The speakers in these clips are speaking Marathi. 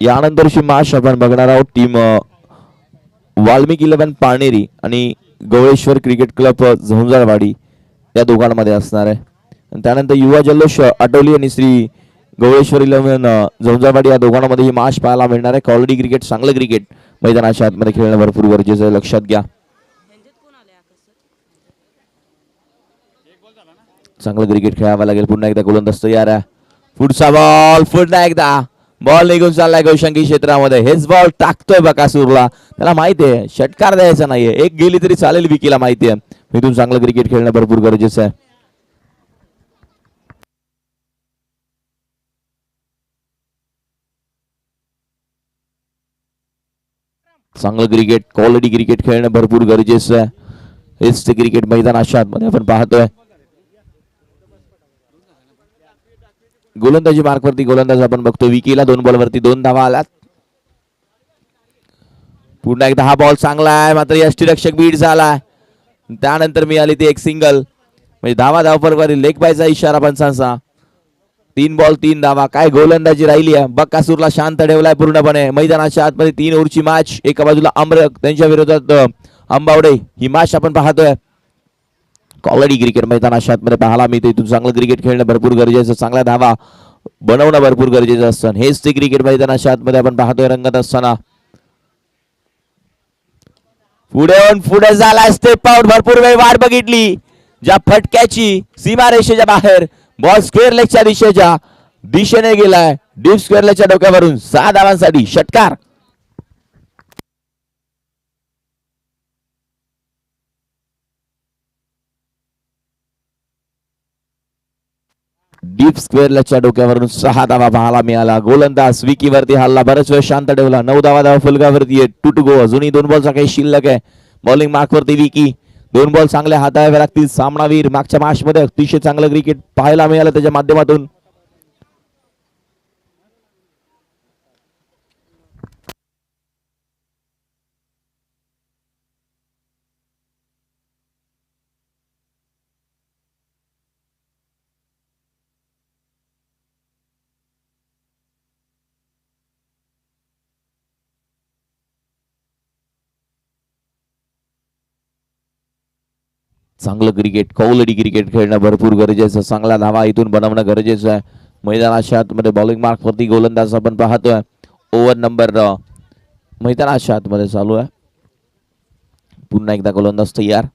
यानंतरची मॅच आपण बघणार आहोत. टीम वाल्मिकी 11 पाणेरी आणि गवळेश्वर क्रिकेट क्लब झुंजारवाडी या दोघांमध्ये असणार आहे. आणि त्यानंतर युवा जल्लोष आटोली आणि श्री गवळेश्वर 11 झुंजारवाडी या दोघांमध्ये ही मॅच पाहायला मिळणार आहे. क्वालिटी क्रिकेट, चांगलं क्रिकेट मैदानाच्या आतमध्ये खेळणं भरपूर गरजेचं आहे, लक्षात घ्या. चांगलं क्रिकेट खेळावं लागेल. पुन्हा एकदा गोलंदाज तयार आहे. पुढचा बॉल, पुन्हा एकदा बॉल निघून चाललाय गौशंकी क्षेत्रामध्ये. हेच बॉल टाकतोय बकासूरला. त्याला माहिती आहे षटकार द्यायचा नाहीये, एक गेली तरी चालेल, विकीला माहिती आहे. इथून चांगलं क्रिकेट खेळणं भरपूर गरजेचं आहे. चांगलं क्रिकेट, क्वालिटी क्रिकेट खेळणं भरपूर गरजेचं आहे. हेच ते क्रिकेट मैदानाच्या आतमध्ये आपण पाहतोय. गोलंदाजी मार्कवरती गोलंदाज आपण बघतो विकीला. 2 बॉलवरती 2 धावा आल्यात. पुन्हा एकदा हा बॉल चांगला आहे, मात्र यष्टीरक्षक बीट झाला. त्यानंतर मिळाली ती एक सिंगल, म्हणजे धावावरती लेग बायचा इशारा पंचांचा. 3 बॉल 3 धावा. काय गोलंदाजी राहिली आहे. बकासूरला शांत ठेवलाय पूर्णपणे. मैदानाच्या आतमध्ये 3 ओव्हरची मॅच. एका बाजूला अमरक, त्यांच्या विरोधात अंबावडे. ही मॅच आपण पाहतोय. क्वालिटी क्रिकेट मैदानाच्या आतमध्ये पाहायला मिळते. इथून चांगलं क्रिकेट खेळणं भरपूर गरजेचं, चांगल्या धावा बनवणं भरपूर गरजेचं असतं. हेच ते क्रिकेट मैदानाच्या आतमध्ये आपण पाहतोय रंगत असताना. पुढे झाला स्टेप आउट. भरपूर वेळ वाट बघितली ज्या फटक्याची. सीमारेषेच्या बाहेर बॉल स्क्वेअर लेगच्या दिशेने गेलाय. डीप स्क्वेअर लेगच्या डोक्यावरून 6 धावांसाठी षटकार. डीप स्क्वेअर लेगच्या डोक्यावरून 6 धावा पाहायला मिळाला. गोलंदाज विकीवरती हल्ला, बरेच वेळ शांत ठेवला. 9 धावा फलकावरती आहे. 2 to go. अजूनही 2 बॉलचा काही शिल्लक आहे. बॉलिंग मार्कवरती विकी. 2 बॉल चांगले हाताळावे लागतील. सामनावीर मागच्या मॅच मध्ये अतिशय चांगलं क्रिकेट पाहायला मिळालं त्याच्या माध्यमातून. चांगलं क्रिकेट, क्वालिटी क्रिकेट खेळणं भरपूर गरजेचं, चांगला धावा इथून बनवणं गरजेचं आहे. मैदानाच्या आतमध्ये बॉलिंग मार्कवरती गोलंदाज आपण पाहतोय. ओव्हर नंबर मैदानाच्या आतमध्ये चालू आहे. पुन्हा एकदा गोलंदाज तयार.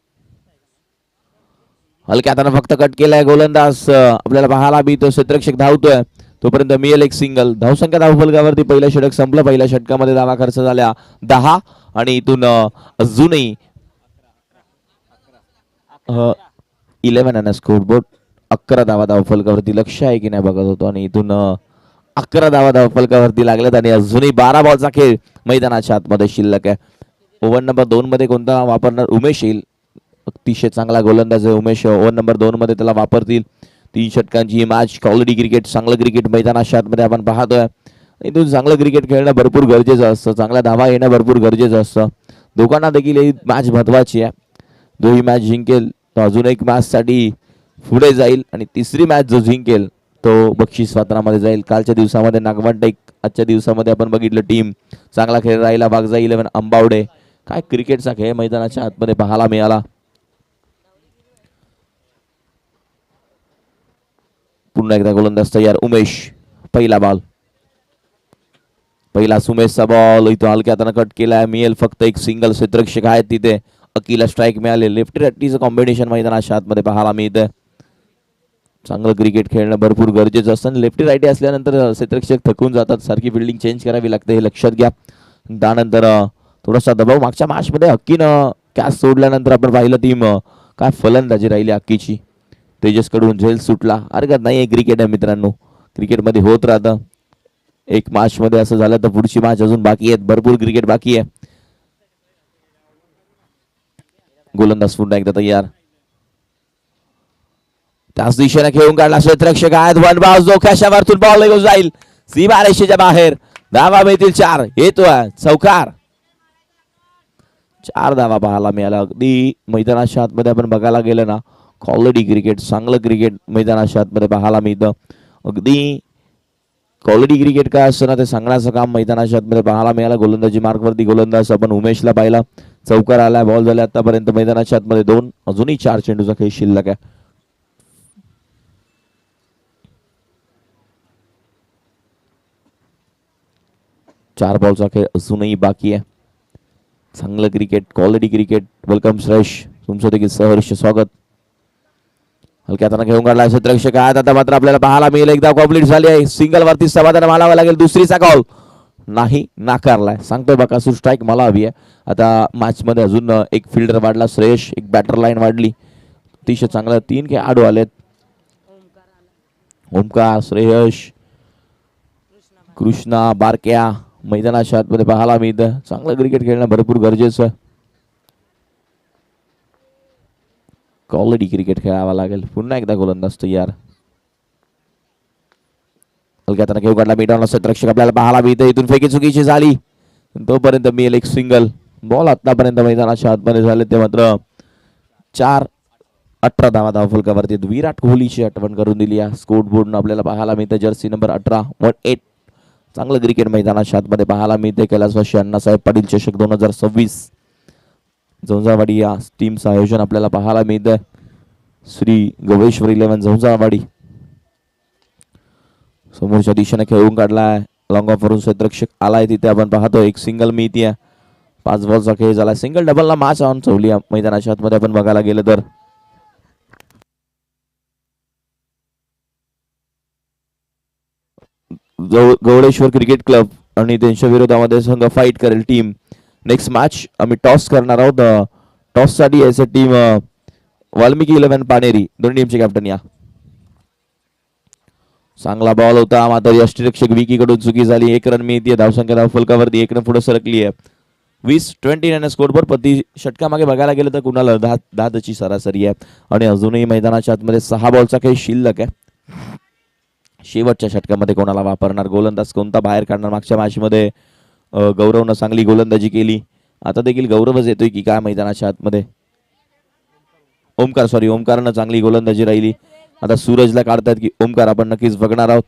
हलक्या हाताने फक्त कट केलाय गोलंदाज. आपल्याला पाहायला मिळतो क्षेत्ररक्षक धावतोय. तोपर्यंत मिळेल एक सिंगल. धावसंख्या धावफलकावरती पहिलं षटक संपलं. पहिल्या षटकामध्ये धावा खर्च झाल्या 10 आणि इथून अजूनही 11 आणि स्कोरबोर्ड 11 धावा धावफलकावरती. लक्ष आहे की नाही बघत होतो. आणि इथून 11 धावा धावफलकावरती लागल्यात आणि अजूनही 12 बॉलचा खेळ मैदानाच्या आतमध्ये शिल्लक आहे. ओव्हर नंबर 2 मध्ये कोणता वापरणार? उमेश येईल. अतिशय चांगला गोलंदाज आहे उमेश. ओव्हर नंबर 2 मध्ये त्याला वापरतील. 3 षटकांची मॅच. क्वालिटी क्रिकेट, चांगलं क्रिकेट मैदानाच्या आतमध्ये आपण पाहतोय. इथून चांगलं क्रिकेट खेळणं भरपूर गरजेचं असतं. चांगल्या धावा येणं भरपूर गरजेचं असतं. दोघांना देखील ही मॅच महत्वाची आहे. जो ही मॅच जिंकेल तो अजून एक मॅच साठी पुढे जाईल आणि तिसरी मॅच जो जिंकेल तो बक्षीस पात्रामध्ये जाईल. कालच्या दिवसामध्ये नागवंट एक, आजच्या दिवसामध्ये आपण बघितलं टीम चांगला खेळ राहिला. बागजा 11 अंबावडे. काय क्रिकेटचा खेळ मैदानाच्या आतमध्ये पाहायला मिळाला. पुन्हा एकदा गोलंदाज तयार. उमेश. पहिला बॉल, पहिला सुमेशचा बॉल. इथं हलक्या हाताने कट केलाय. मिळेल फक्त एक सिंगल. क्षेत्ररक्षक आहेत तिथे. अकीला स्ट्राईक मिळाले. लेफ्टी राईटीचं कॉम्बिनेशन मैदानाच्या आतमध्ये पाहायला मिळतं. चांगलं क्रिकेट खेळणं भरपूर गरजेचं असतं. लेफ्टी राईटी असल्यानंतर क्षेत्ररक्षक थकून जातात. सारखी फिल्डिंग चेंज करावी लागते, हे लक्षात घ्या. त्यानंतर थोडासा दबाव मागच्या मॅचमध्ये हक्कीनं कॅच सोडल्यानंतर आपण पाहिलं टीम काय फलंदाजी राहिली हक्कीची. तेजसकडून झेल सुटला. हरकत नाही, क्रिकेट आहे मित्रांनो. क्रिकेटमध्ये होत राहतं. एक मॅच मध्ये असं झालं तर पुढची मॅच अजून बाकी आहेत. भरपूर क्रिकेट बाकी आहे. गोलंदाज पुन्हा एकदा तयार. त्याच दिशेने खेळून काढला. क्षेत्ररक्षक आहेत. 1 बॉल जोख्याच्या वरतून बॉल निघून जाईल सीमारेषेच्या बाहेर. धावा मिळतील 4. येतोय चौकार. 4 धावा पाहायला मिळाला. अगदी मैदानाच्या आतमध्ये आपण बघायला गेलं ना, क्वालिटी क्रिकेट, चांगलं क्रिकेट मैदानाच्या आतमध्ये पाहायला मिळतं. अगदी क्वालिटी क्रिकेट काय असतं ना ते सांगण्याचं काम मैदानाच्या आतमध्ये पाहायला मिळालं. गोलंदाजी मार्कवरती गोलंदाज आपण उमेशला पाहिला. चौकार आला, बॉल झाले आतापर्यंत मैदानाच्या आतमध्ये 2. अजूनही 4 चेंडूचा खेळ शिल्लक आहे. चार बॉलचा खेळ अजूनही बाकी आहे. चांगलं क्रिकेट, क्वालिटी क्रिकेट. वेलकम श्रेष, तुमचं देखील सहर्ष स्वागत. हलक्या हाताने घेऊन काढला क्षेत्ररक्षक आहेत. आता मात्र आपल्याला पाहायला मिळेल एकदा कंप्लीट झाली आहे. सिंगल वरती समाधान मानावं लागेल. दुसरीचा कॉल नाही, नाकारलाय. सांगतोय बकासूर स्ट्राईक मला हवी आहे. आता मॅच मध्ये अजून एक फिल्डर वाढला श्रेयश, एक बॅटर लाईन वाढली. अतिशय चांगलं 3 खेळाडू आलेत. ओमकार, श्रेयश, कृष्णा, बारक्या मैदानाच्या आतमध्ये पाहायला मिळतं. चांगलं क्रिकेट खेळणं भरपूर गरजेचं आहे. क्वालिटी क्रिकेट खेळावा लागेल. पुन्हा एकदा गोलंदाज तयार. हलक्या हाताने खेळ काढला मीडावला क्षेत्ररक्षक आपल्याला पाहायला मिळतं. इथून फेकी चुकीची झाली, तोपर्यंत मिळेल एक सिंगल. बॉल आतापर्यंत मैदानाच्या आतमध्ये झाले ते मात्र 4-18 धावा फलकावरती. विराट कोहलीची आठवण करून दिली आहे. स्कोर बोर्डनं आपल्याला पाहायला मिळतं. Jersey number 18 18. चांगलं क्रिकेट मैदानाच्या आतमध्ये पाहायला मिळते. कैलासवासी अण्णासाहेब पाटील चषक 2026 झोंजावाडी या टीमचं आयोजन आपल्याला पाहायला मिळतं. श्री गवेश्वर 11 झोंजावाडी. समोरच्या दिशेने खेळून काढलाय. लॉंग ऑफ वरून क्षेत्ररक्षक आलाय. तिथे आपण पाहतो एक सिंगल मिळतीये. 5 बॉलचा खेळ झाला. सिंगल डबलला मॅच ऑन चवली मैदानाच्या आतमध्ये आपण बघायला गेलं तर. गवळेश्वर क्रिकेट क्लब आणि त्यांच्या विरोधामध्ये संघ फाईट करेल. टीम नेक्स्ट मॅच आम्ही टॉस करणार आहोत. टॉस साठी यायचं टीम वाल्मिकी 11 पानेरी. दोन्ही टीमचे कॅप्टन या. चांगला बॉल होता मात्र यष्टीरक्षक विकी कडून चुकी झाली. 1 रन मिळते. धावसंख्या फलकावरती 1 रन पुढे सरकली आहे. 20-20 रन स्कोरवर. प्रति षटकामागे बघायला गेलं तर कुणाला 10ची सरासरी आहे. आणि अजूनही मैदानाच्या आतमध्ये 6 बॉलचा काही शिल्लक आहे. शेवटच्या षटकामध्ये कोणाला वापरणार, गोलंदाज कोणता बाहेर काढणार. मागच्या मॅचमध्ये गौरवनं चांगली गोलंदाजी केली. आता देखील गौरवच येतोय की काय मैदानाच्या आतमध्ये. ओमकारनं चांगली गोलंदाजी राहिली. आता सूरजला काढतात की ओमकार आपण नक्कीच बघणार आहोत.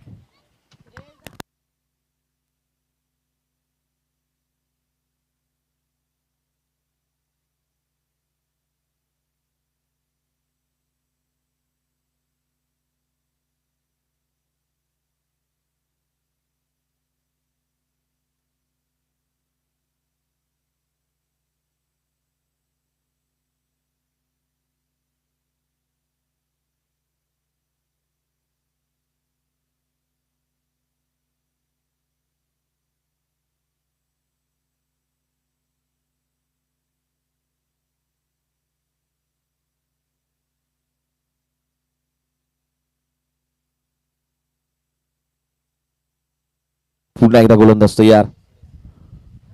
पुन्हा एकदा गोलंदाज तयार.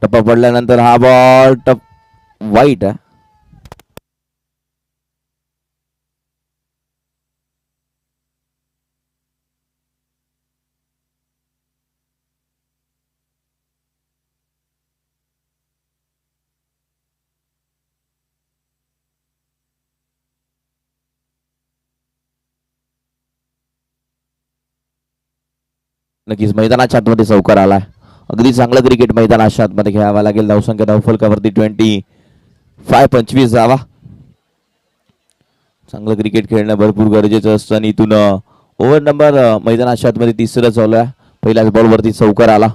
टप्पा पडल्यानंतर हा बॉल वाईट आहे. नक्कीच मैदानाच्या आतमध्ये चौकार आलाय. अगदी चांगलं क्रिकेट मैदानाच्या आतमध्ये खेळावा लागेल. धावसंख्या धावफलकावरती 25 जावा. चांगलं क्रिकेट खेळणं भरपूर गरजेचं असतं. आणि इथून ओव्हर नंबर मैदानाच्या आतमध्ये 3रं चालू आहे. पहिल्याच बॉलवरती चौकार आला.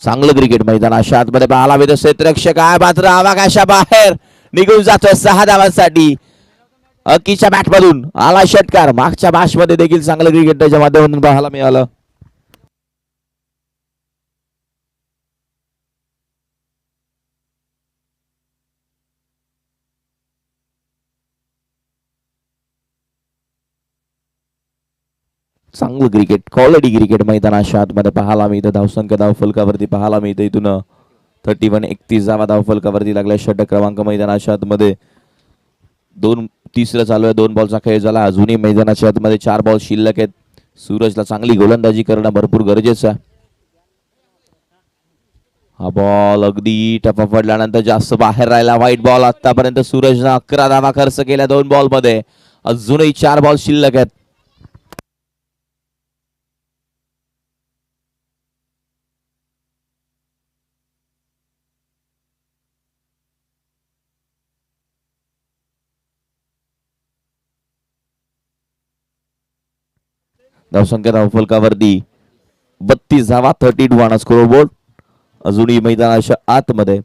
चांगलं क्रिकेट मैदानाच्या आतमध्ये पाहायला मिळतं. क्षेत्ररक्षक आहे मात्र आवाकाशा बाहेर निघून जातोय 6 धावांसाठी. अकीच्या बॅटमधून आला षटकार. मागच्या मॅच मध्ये देखील चांगलं क्रिकेट त्याच्या माध्यमातून पाहायला मिळालं. चांगलं क्रिकेट, क्वालिटी क्रिकेट मैदानाच्या आतमध्ये पाहायला मिळतं. धावसंख्या धावफलकावरती पाहायला मिळतं. इथून 31 धावा धावफलकावरती लागल्या. षटक क्रमांक मैदानाच्या आतमध्ये 2 तिसरं चालू आहे. 2 बॉलचा खेळ झाला. अजूनही मैदानाच्या आतमध्ये 4 बॉल शिल्लक आहेत. सूरजला चांगली गोलंदाजी करणं भरपूर गरजेचं आहे. हा बॉल अगदी टप्पा पडल्यानंतर जास्त बाहेर राहिला. White ball. आतापर्यंत सूरजनं 11 धावा खर्च केल्या 2 बॉल मध्ये. अजूनही 4 बॉल शिल्लक आहेत. धावसंख्या धावफलकावरती 32 धावा. 32 स्कोर बोर्ड. अजूनही मैदानाच्या आतमध्ये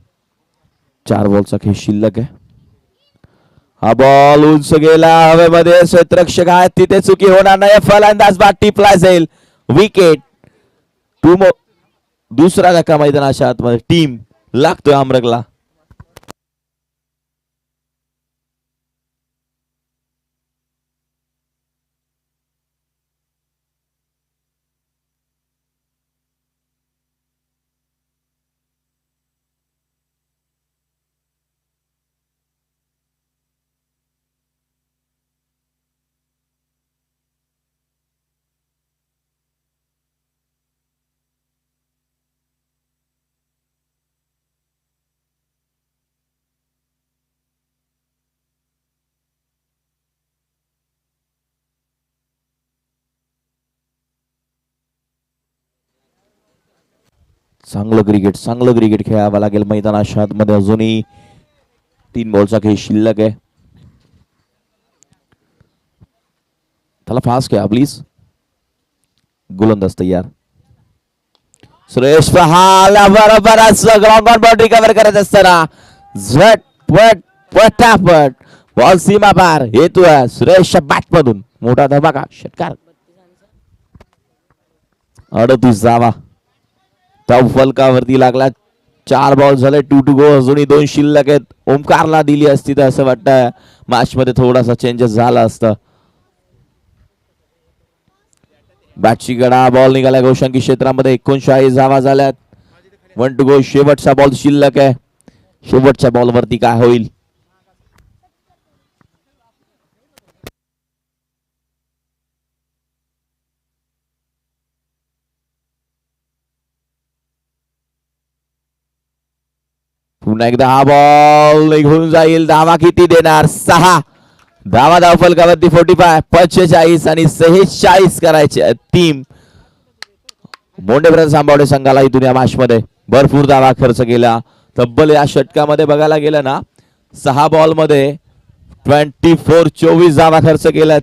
4 बॉलचा खेळ शिल्लक आहे. हा बॉल उंच गेला हवेमध्ये. क्षेत्ररक्षक आहेत तिथे चुकी होणार नाही. फलंदाज बाद टिपला जाईल. विकेट. दुसरा धक्का मैदानाच्या आतमध्ये. टीम लागतोय आमरगला. चांगलं क्रिकेट खेळावं लागेल मैदानाच्या आतमध्ये. अजूनही 3 बॉलचा खेळ शिल्लक आहे. त्याला फास्ट खेळा प्लीज. गोलंदाज तयार. सुरेश पहाला बरोबरच ग्राउंड बाउंड्री कव्हर करत असताना झटपट पटापट बॉल सीमा पार येतोय सुरेशच्या बॅट मधून. मोठा धमाका षटकार. 38 धावा फलकावरती लागला. 4 बॉल झाले. 2 to go. अजूनही 2 शिल्लक आहेत. ओमकारला दिली असती तर असं वाटतं मॅच मध्ये थोडासा चेंजेस झाला असतं. बॅटची गडा. बॉल निघाला गोशांकी क्षेत्रामध्ये. 39 धावा झाल्यात. 1 to go. शेवटचा बॉल शिल्लक आहे. शेवटच्या बॉल वरती काय होईल. पुन्हा एकदा हा बॉल निघून जाईल. धावा किती देणार. 6 धावा धावफलकावरती 45 45 आणि 46 करायचे. टीम मोंडेब्रदर्स आंबावडे संघाला इथून या मॅच मध्ये भरपूर धावा खर्च केला. तब्बल या षटकामध्ये बघायला गेलं ना 6 बॉल मध्ये 24 धावा खर्च केल्यात.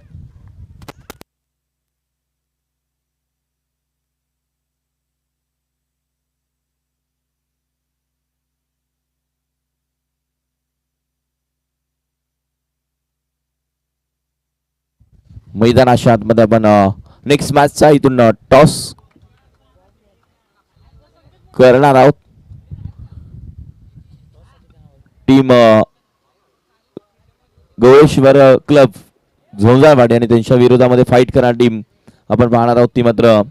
मैदानाच्या आतमध्ये आपण नेक्स्ट मॅचचा इथून टॉस करणार आहोत. टीम गोळेश्वर क्लब झोंजाळवाडी आणि त्यांच्या विरोधामध्ये फाईट करणार टीम आपण पाहणार आहोत. ती मात्र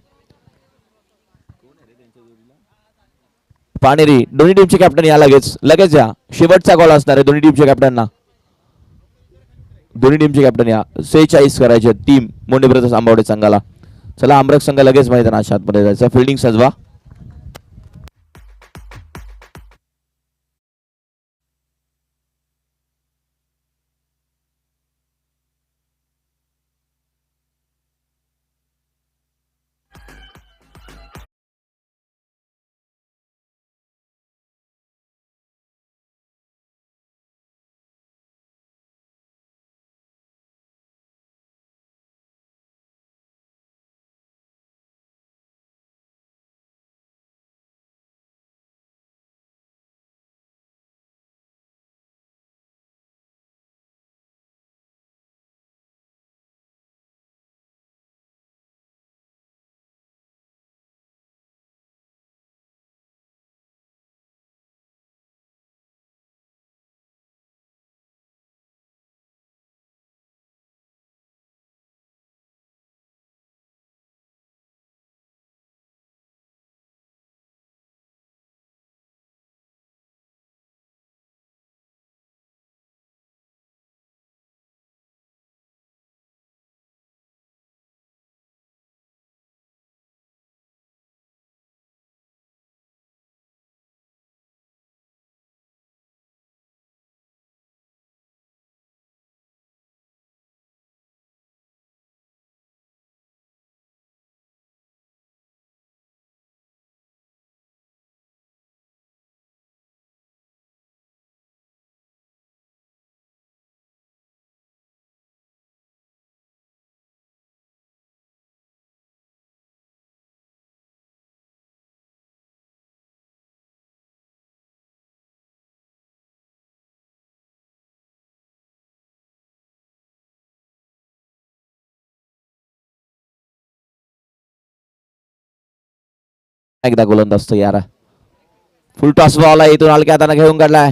पाणेरी. दोन्ही टीमचे कॅप्टन या लगेच या. शेवटचा कॉल असणार आहे दोन्ही टीमच्या कॅप्टनना. दोन्ही टीमचे कॅप्टन या. 46 करायचे टीम मोंडे ब्रदर्स आंबावडे संघाला. चला आमरग संघ लगेच मैदानाच्या आतमध्ये जायचं. फिल्डिंग सजवा. एकदा गोलंदाज तयार. फुल टॉस बॉल आहे, इथून हलक्या हाताने घेऊन काढलाय.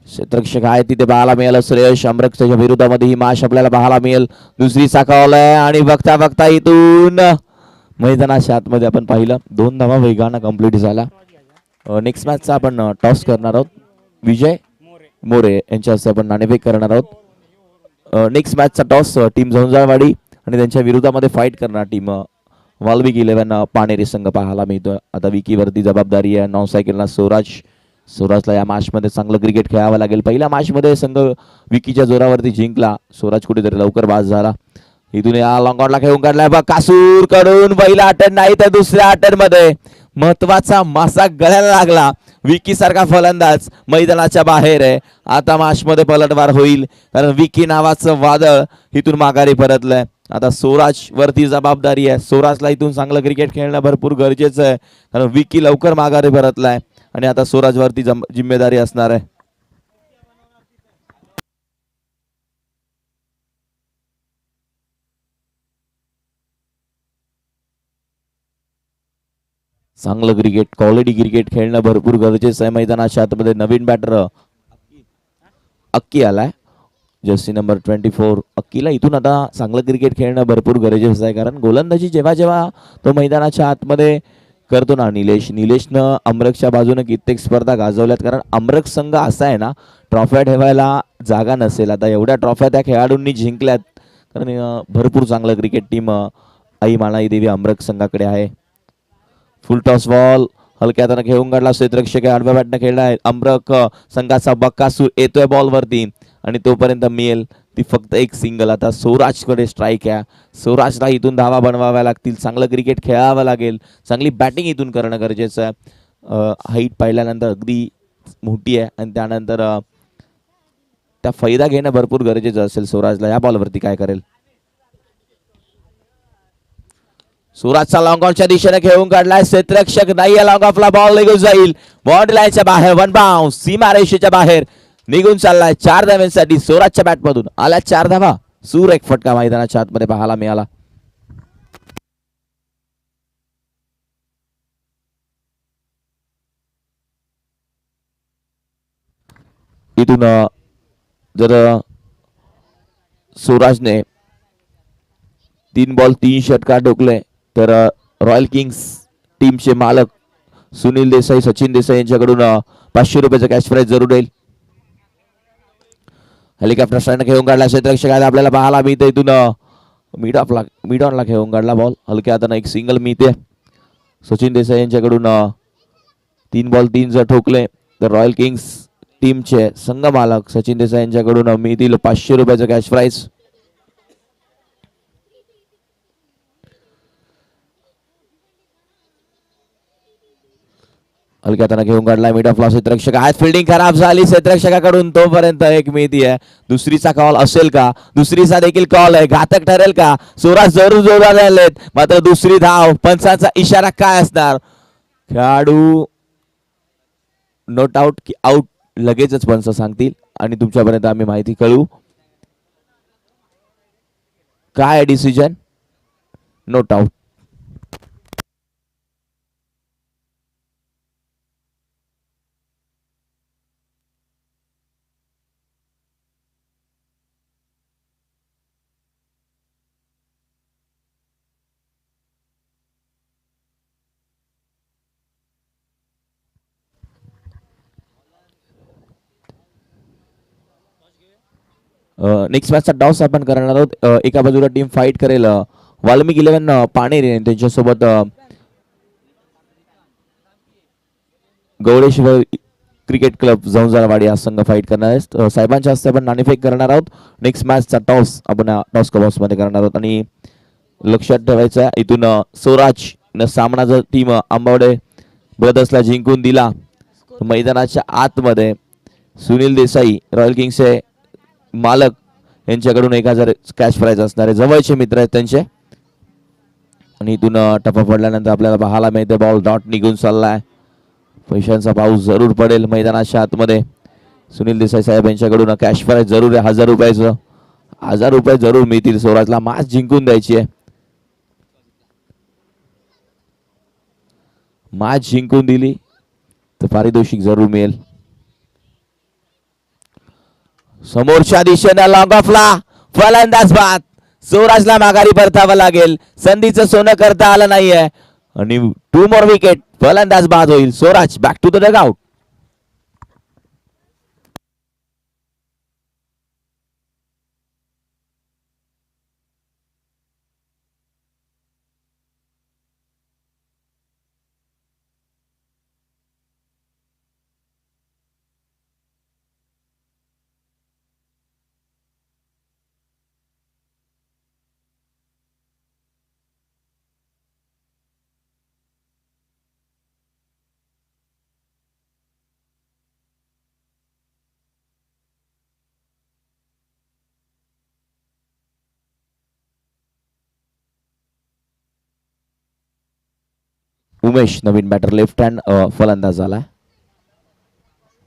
क्षेत्ररक्षक आहे तिथे पाहायला मिळालं श्रेयश अमरकच्या विरोधामध्ये ही मॅच आपल्याला पाहायला मिळेल. दुसरी साकावलाय आणि बघता बघता इथून मैदानाच्या आतमध्ये आपण पाहिलं 2 धावा वेगानं कंप्लीट झाला. नेक्स्ट मॅचचा आपण टॉस करणार आहोत. विजय मोरे यांच्या हस्ते आपण नाणेफेक करणार आहोत. नेक्स्ट मॅचचा टॉस टीम झंजाळवाडी आणि त्यांच्या विरोधामध्ये फाईट करणार टीम वाल्मिकी 11 पाणेरी संघ पाहायला मिळतो. आता विकीवरती जबाबदारी आहे. 9 सायकलला स्वराजला या मॅचमध्ये चांगलं क्रिकेट खेळावं लागेल. पहिल्या मॅचमध्ये संघ विकीच्या जोरावरती जिंकला. स्वराज कुठेतरी लवकर बाद झाला. इथून या लॉंगॉनला खेळून काढलाय बघ कासूर कडून. पहिला अटेम्प्ट नाही तर दुसऱ्या अटेम्प्ट मध्ये महत्वाचा मासा गळ्याला लागला. विकी सारखा फलंदाज मैदानाच्या बाहेर आहे. आता मॅच मध्ये पलटवार होईल कारण विकी नावाचं वादळ इथून माघारी परतलंय. आता स्वराज वरती जबाबदारी आहे. स्वराजला इथून चांगलं क्रिकेट खेळणं भरपूर गरजेचं आहे कारण विकी लवकर माघारी परतलाय आणि आता स्वराज वरती जिम्मेदारी असणार आहे. चांगलं क्रिकेट क्वालिटी क्रिकेट खेळणं भरपूर गरजेचं आहे. मैदानाच्या आतमध्ये नवीन बॅटर अक्की आलाय. जर्सी नंबर 24 अक्कीला इथून आता चांगलं क्रिकेट खेळणं भरपूर गरजेचं आहे कारण गोलंदाजी जेव्हा जेव्हा तो मैदानाच्या आतमध्ये करतो ना निलेशनं अमरकच्या बाजूने कित्येक स्पर्धा गाजवल्यात कारण अमरक संघ असा आहे ना ट्रॉफ्या ठेवायला जागा नसेल. आता एवढ्या ट्रॉफ्या त्या खेळाडूंनी जिंकल्यात कारण भरपूर चांगलं क्रिकेट टीम आई मानाई देवी अमरक संघाकडे आहे. फुल टॉस बॉल हलक्या हाताने घेऊन काढला. क्षेत्ररक्षक आडव्या बॅटने खेळलाय. अमरक संघाचा बक्कासूर येतोय बॉल वरती आणि तोपर्यंत मिळेल ती फक्त एक सिंगल. आता स्वराजकडे स्ट्राईक आहे. स्वराजला इथून धावा बनवाव्या लागतील. चांगलं क्रिकेट खेळावं लागेल. चांगली बॅटिंग इथून करणं गरजेचं आहे. हाईट पाहिल्यानंतर अगदी मोठी आहे आणि त्यानंतर त्या फायदा घेणं भरपूर गरजेचं असेल. स्वराजला या बॉलवरती काय करेल. स्वराजचा लॉंग ऑनच्या दिशेने खेळून काढलाय. क्षेत्ररक्षक नाही लॉंग ऑफला बॉल निघून जाईल. बॉन्ड लाईनच्या बाहेर 1 बाउन्स सीमारेषेच्या बाहेर निघून चाललाय. 4 धाव्यांसाठी स्वराजच्या बॅटमधून आल्या 4 धावा. सूर एक फटका मैदानाच्या आतमध्ये पाहायला मिळाला. इथून जर स्वराजने 3 बॉल 3 षटकार ठोकले तर रॉयल किंग्स टीमचे मालक सुनील देसाई सचिन देसाई यांच्याकडून 500 रुपयाचं कॅश प्राइज जरूर येईल. हेलिकॉप्टर स्ट्राईकने खेळून काढला. क्षेत्ररक्षक आपल्याला पाहायला मिळते. इथून मिड ऑनला खेळून काढला बॉल. हलक्या हाताने एक सिंगल मिळते. सचिन देसाई यांच्याकडून 3 बॉल 3 जर ठोकले तर रॉयल किंग्स टीमचे संघ मालक सचिन देसाई यांच्याकडून मिळतील 500 रुपयाचं कॅश प्राइज. हलक्या हाताने घेऊन काढला. मिड ऑफ क्षेत्ररक्षक आहेत. फिल्डिंग खराब झाली क्षेत्ररक्षकाकडून. तोपर्यंत एक मिळती आहे. दुसरीचा कॉल असेल का. दुसरीचा देखील कॉल आहे. घातक ठरेल का. स्वराज जरूर जोरात आलेत मात्र दुसरी धाव. पंचांचा इशारा काय असणार. खेळाडू नॉट आउट की आउट लगेचच पंच सांगतील आणि तुमच्यापर्यंत आम्ही माहिती कळू. काय डिसिजन. Not out. नेक्स्ट मॅचचा टॉस आपण करणार आहोत. एका बाजूला टीम फाईट करेल वाल्मिकी 11 पाणेरी. त्यांच्यासोबत गौडेश्वर क्रिकेट क्लब झंजारवाडी हा संघ फाईट करणार आहे. साहेबांच्या हस्ते आपण नाणेफेक करणार आहोत. नेक्स्ट मॅचचा टॉस आपण टॉस कबॉक्स मध्ये करणार आहोत आणि लक्षात ठेवायचं आहे इथून स्वराज सामना जर टीम आंबावडे ब्रदर्सला जिंकून दिला मैदानाच्या आतमध्ये सुनील देसाई रॉयल किंग्सचे मालक यांच्याकडून 1000 कॅश प्राइज असणारे जवळचे मित्र आहेत त्यांचे. आणि इथून टप्पा पडल्यानंतर आपल्याला पाहायला मिळते बॉल डॉट निघून चाललाय. पैशांचा पाऊस जरूर पडेल मैदानाच्या आतमध्ये. सुनील देसाई साहेब यांच्याकडून कॅश प्राइज जरूर आहे 1000 रुपयाचं. 1000 रुपये जरूर मिळतील. स्वराजला मॅच जिंकून द्यायची आहे. मॅच जिंकून दिली तर पारितोषिक जरूर मिळेल. समोरच्या दिशेने लॉंग ऑफला फलंदाज बाद. स्वराजला माघारी परतावं लागेल. संधीचं सोनं करता आलं नाहीये आणि 2 मोर विकेट. फलंदाज बाद होईल. Swaraj back to the dugout. Umesh नवीन बॅटर लेफ्ट हँड फलंदाज झाला.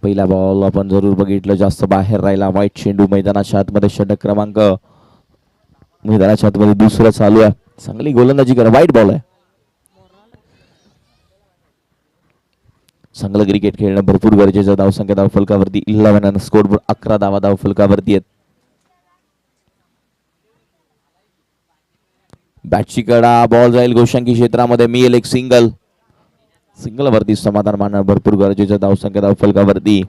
पहिला बॉल आपण जरूर बघितलं, जास्त बाहेर राहिला. वाईट चेंडू मैदानाच्या आतमध्ये. षटक क्रमांक मैदानाच्या आतमध्ये दुसरं चालू आहे. चांगली गोलंदाजी करा. वाईट बॉल आहे. चांगलं क्रिकेट खेळणं भरपूर गरजेचं. धावसंख्या धावफलकावरती 11 आणि स्कोरबोर्ड 11 धावा धावफलकावरती आहेत. बॅटची कडा. बॉल जाईल गोशांकी क्षेत्रामध्ये. मिळेल एक सिंगल. सिंगल वरती समाधान मानणं भरपूर गरजेचं. धावसंख्या धावफलकावरती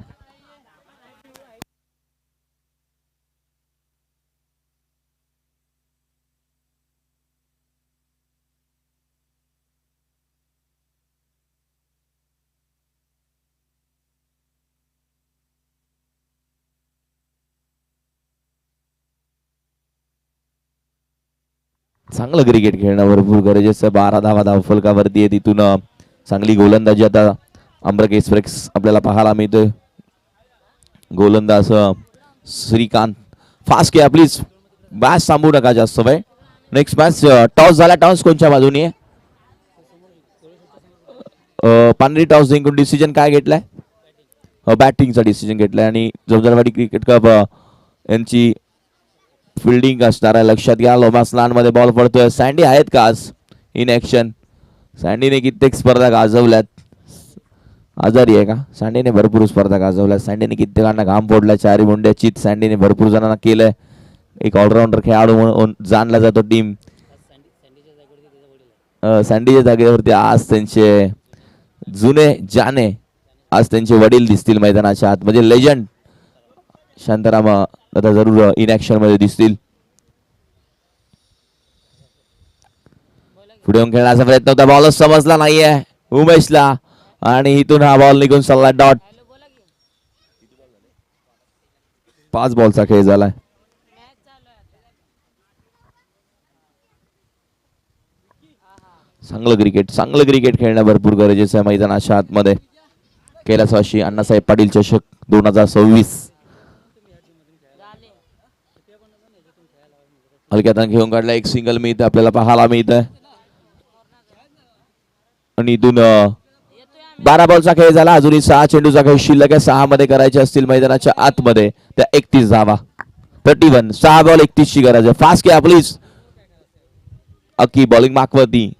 चांगलं क्रिकेट खेळणं भरपूर गरजेचं. 12 धावा धावफलकावरती आहे. तिथून चांगली गोलंदाजी आता अमृत एक्सप्रेस आपल्याला पाहायला मिळतोय. गोलंदाज श्रीकांत. फास्ट घ्या प्लीज. मॅच थांबू नका जास्त वेळ. नेक्स्ट मॅच टॉस झाला. टॉस कोणत्या बाजूने आहे? पांढरी टॉस जिंकून डिसिजन काय घेतलाय? बॅटिंगचा डिसिजन घेतलाय. आणि जोरदारवाडी क्रिकेट क्लब यांची फिल्डिंग असणार आहे. लक्षात घ्या. लोमास्लान मध्ये बॉल पडतोय. सँडी आहेत का आज इन ऍक्शन? सँडीने कित्येक स्पर्धा गाजवल्यात. आजारी आहे का? सँडीने भरपूर स्पर्धा गाजवल्यात. सँडीने कित्येकांना घाम फोडला. चारी मुंड्याची सँडीने भरपूर जणांना केलंय. एक ऑलराऊंडर खेळाडू म्हणून जाणला जातो टीम. सँडीच्या जागेवरती आज त्यांचे जुने जाने, आज त्यांचे वडील दिसतील मैदानाच्या आत. म्हणजे लेजंड शांताराम आता जरूर इन ऍक्शन मध्ये दिसतील. पुढे येऊन खेळण्याचा प्रयत्न होता. बॉलच समजला नाहीये उमेशला आणि इथून हा बॉल निघून चालला. डॉट. 5 बॉलचा खेळ झालाय. चांगलं क्रिकेट खेळणं भरपूर गरजेचं आहे मैदानाच्या आतमध्ये. कैलासवासी अण्णासाहेब पाटील चषक 2026 हलक्यात घेऊन काढला. एक सिंगल मिळतं आपल्याला पाहायला मिळतंय. आणि इथून 12 बॉलचा खेळ झाला. अजूनही 6 चेंडूचा खेळ शिल्लक आहे. 6 मध्ये करायचे असतील मैदानाच्या आतमध्ये त्या 31 धावा. 31. 6 बॉल 31 ची गरज आहे. फास्ट घ्या प्लीज. Akki bowling मार्कवरती.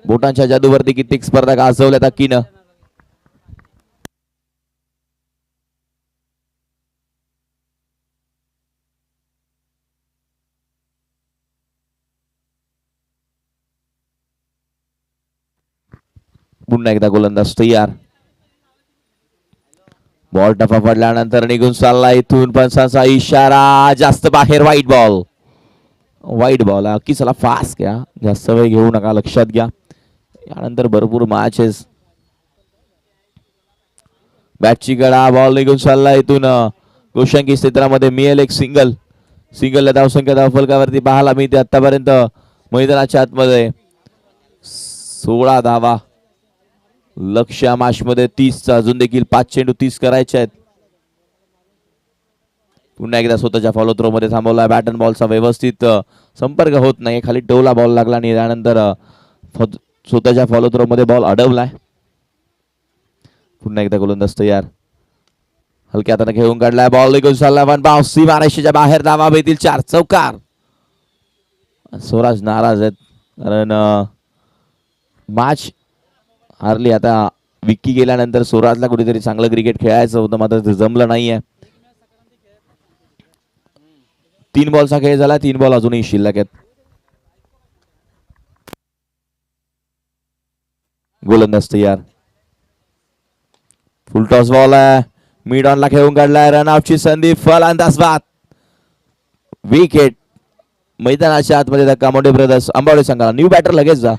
बोटांच्या जादूवरती कित्येक स्पर्धा गाजवल्यात अक्कीनं. पुन्हा एकदा गोलंदाज तयार. बॉल टफा पडल्यानंतर निघून चालला. इथून पंचांचा इशारा. जास्त बाहेर. वाईट बॉल. की चला फास्ट घ्या. जास्त वेळ घेऊ नका. लक्षात घ्या यानंतर भरपूर मॅचेस. बॅटची गडा. बॉल निघून चालला. इथून गोशांकी क्षेत्रामध्ये मिळेल एक सिंगल. सिंगल धावसंख्या धावफलकावरती पाहायला मिळते. आतापर्यंत मैदानाच्या आतमध्ये 16 धावा. लक्ष्य मॅच मध्ये 30. अजून देखील 5 चेंडू 30 करायचे आहेत. पुन्हा एकदा स्वतःच्या फॉलो थ्रो मध्ये थांबवला. बॅट अँड बॉलचा व्यवस्थित संपर्क होत नाही. खाली टोला बॉल लागला आणि त्यानंतर स्वतःच्या फॉलो थ्रो मध्ये बॉल अडवलाय. पुन्हा एकदा गोलंदाज तयार. हलक्या हाताने घेऊन काढलाय. बॉल निघून चालला. One bounce. सीमारेषेच्या बाहेर धावा मिळतील. 4 चौकार. स्वराज नाराज आहेत कारण मॅच हारली. आता विक्की गेल्यानंतर स्वराजला कुठेतरी चांगलं क्रिकेट खेळायचं होतं, मात्र ते जमलं नाहीये. 3 बॉलचा खेळ झाला. 3 बॉल अजूनही शिल्लक आहेत. गोलंदाज तयार. फुल टॉस बॉल आहे. मिड ऑनला खेळून काढलाय. रनआउटची संधी. फलंदाज बाद. विकेट. मैदानाच्या आतमध्ये धक्का. मोठे ब्रदर्स अंबावडे संघाला. न्यू बॅटर लगेच जा.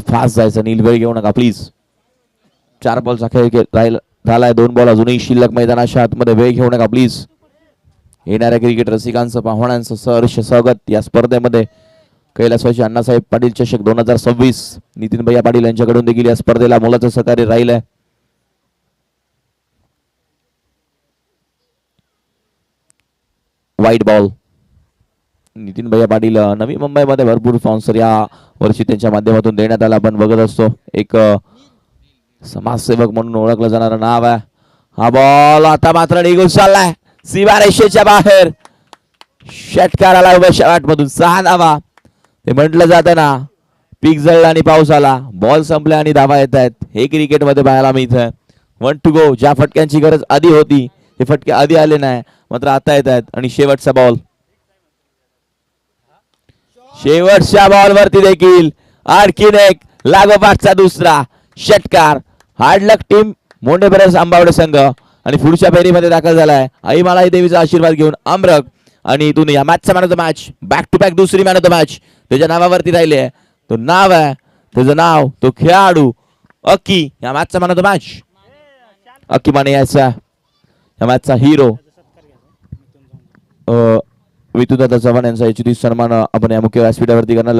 फास्ट जायचं. नीलवेळ घेऊ नका प्लीज. 4 बॉलचा खेळ झालाय. 2 बॉल अजूनही शिल्लक. मैदानाच्या आतमध्ये वेळ घेऊ नका प्लीज. येणाऱ्या क्रिकेट रसिकांचं पाहुण्यांचं सहर्ष स्वागत या स्पर्धेमध्ये. कैलासवासी अण्णासाहेब पाटील चषक 2026 नितीन भैया पाटील यांच्याकडून देखील या स्पर्धेला मोलाचं सहकार्य राहिलंय. वाईट बॉल. नितीन भैया पाटील नवी मुंबईमध्ये भरपूर स्पॉन्सर या वर्षी त्यांच्या माध्यमातून देण्यात आला. आपण बघत असतो एक समाजसेवक म्हणून ओळखलं जाणारं नाव आहे. हा बॉल आता मात्र निघून चाललाय सीमारेषेच्या बाहेर. षटकाराला उभ्या शॉट मधून 6 धावा. ते म्हटलं जातं ना, पीक जळला आणि पाऊस आला. बॉल संपले आणि धावा येत आहेत. हे क्रिकेटमध्ये पाहायला मिळतं. 1 टू गो. ज्या फटक्यांची गरज आधी होती ते फटके आधी आले नाही, मात्र आता येत आहेत. आणि शेवटचा बॉल. शेवटच्या बॉल वरती देखील आणखीन एक लागोपाठचा दुसरा षटकार. हार्डलक टीम मोंडे ब्रदर्स आंबावडे संघ आणि पुढच्या फेरीमध्ये दाखल झालाय. आई मालाई देवीचा आशीर्वाद घेऊन अमरक. आणि इथून या मॅचचा man of the match, back to back दुसरी मॅन ऑफ द मॅच त्याच्या नावावरती राहिले आहे. तो नाव आहे, त्याचं नाव, तो खेळाडू अक्की. या मॅचचा मॅन ऑफ द मॅच अक्की माने याचा या मॅचचा हिरो वितुदादा चव्हाण यांचा याची सन्मान आपण या मुख्य व्यासपीठावरती करणार.